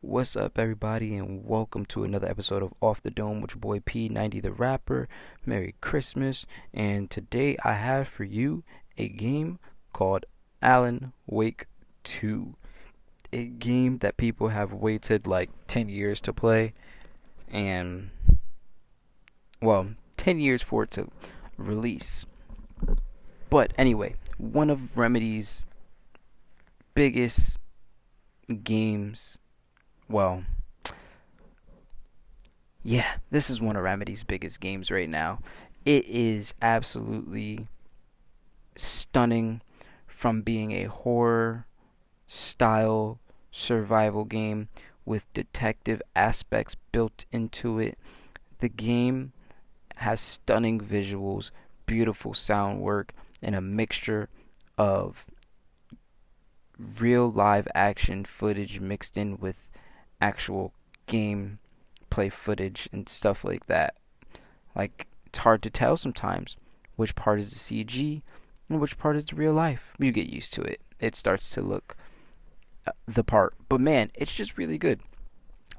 What's up, everybody, and welcome to another episode of Off the Dome with your boy P90 the Rapper. Merry Christmas, and today I have for you a game called Alan Wake 2. A game that people have waited like 10 years to play, and, well, 10 years for it to release. But anyway, one of Remedy's biggest games, well, yeah, this is one of Remedy's biggest games right now. It is absolutely stunning, from being a horror style survival game with detective aspects built into it. The game has stunning visuals, beautiful sound work, and a mixture of real live action footage mixed in with actual gameplay footage and stuff like that. Like, it's hard to tell sometimes which part is the CG and which part is the real life. You get used to it. It starts to look the part. But man, it's just really good.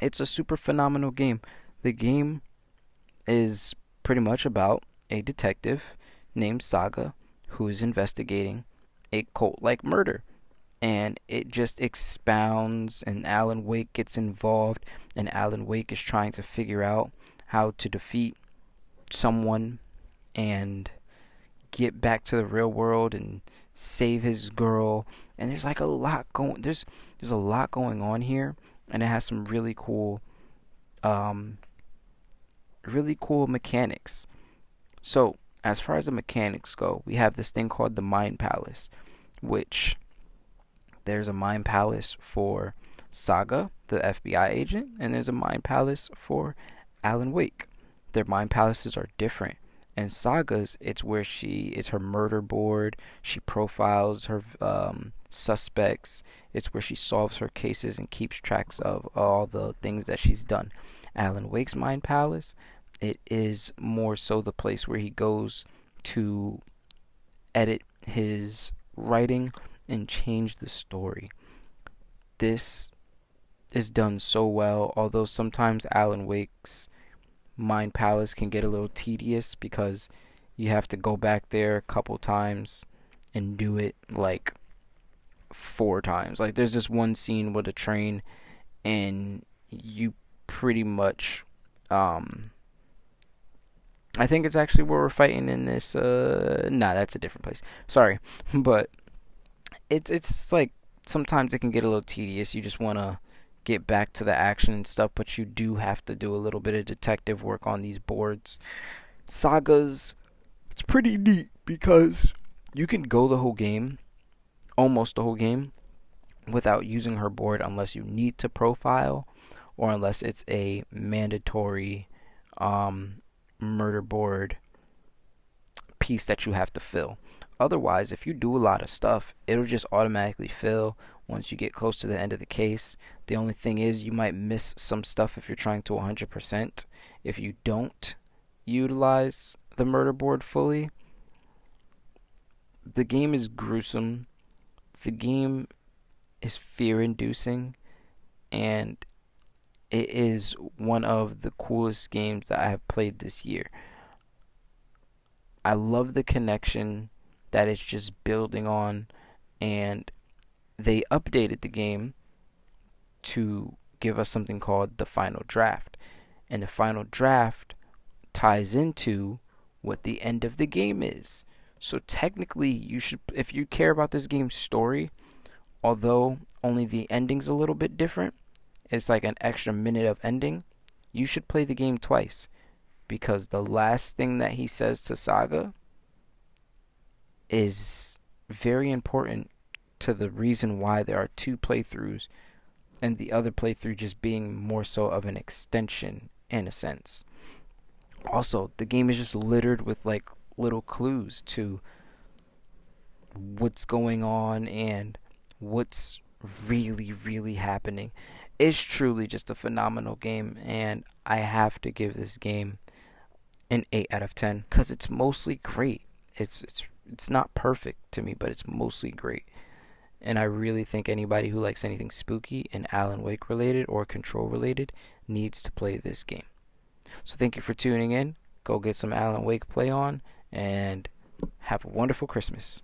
It's a super phenomenal game. The game is pretty much about a detective named Saga who is investigating a cult-like murder, and it just expounds, and Alan Wake gets involved, and Alan Wake is trying to figure out how to defeat someone and get back to the real world and save his girl. And there's like a lot going there's a lot going on here, and it has some um really cool mechanics. So as far as the mechanics go, we have this thing called the Mind Palace, which there's a Mind Palace for Saga, the FBI agent, and there's a Mind Palace for Alan Wake. Their Mind Palaces are different. And Saga's, it's her murder board. She profiles her suspects. It's where she solves her cases and keeps tracks of all the things that she's done. Alan Wake's Mind Palace, it is more so the place where he goes to edit his writing and change the story. This is done so well, although sometimes Alan Wake's Mind Palace can get a little tedious because you have to go back there a couple times and do it like 4 times. Like, there's this one scene with a train, and you pretty much I think it's actually where we're fighting in this nah, that's a different place. Sorry. But it's just like sometimes it can get a little tedious. You just want to get back to the action and stuff, but you do have to do a little bit of detective work on these boards. Sagas, it's pretty neat because you can go the whole game, almost the whole game, without using her board unless you need to profile or unless it's a mandatory murder board piece that you have to fill. Otherwise, if you do a lot of stuff, it'll just automatically fill once you get close to the end of the case. The only thing is, you might miss some stuff if you're trying to 100%. If you don't utilize the murder board fully, the game is gruesome. The game is fear-inducing, and it is one of the coolest games that I have played this year. I love the connection that it's just building on, and they updated the game to give us something called the final draft. And the final draft ties into what the end of the game is. So technically, you should, if you care about this game's story, although only the ending's a little bit different, it's like an extra minute of ending, you should play the game twice, because the last thing that he says to Saga is very important to the reason why there are 2 playthroughs, and the other playthrough just being more so of an extension in a sense. Also, the game is just littered with like little clues to what's going on and what's really happening. It's truly just a phenomenal game, and I have to give this game an 8 out of 10 because it's mostly great. It's not perfect to me, but it's mostly great. And I really think anybody who likes anything spooky and Alan Wake related or Control related needs to play this game. So thank you for tuning in. Go get some Alan Wake play on and have a wonderful Christmas.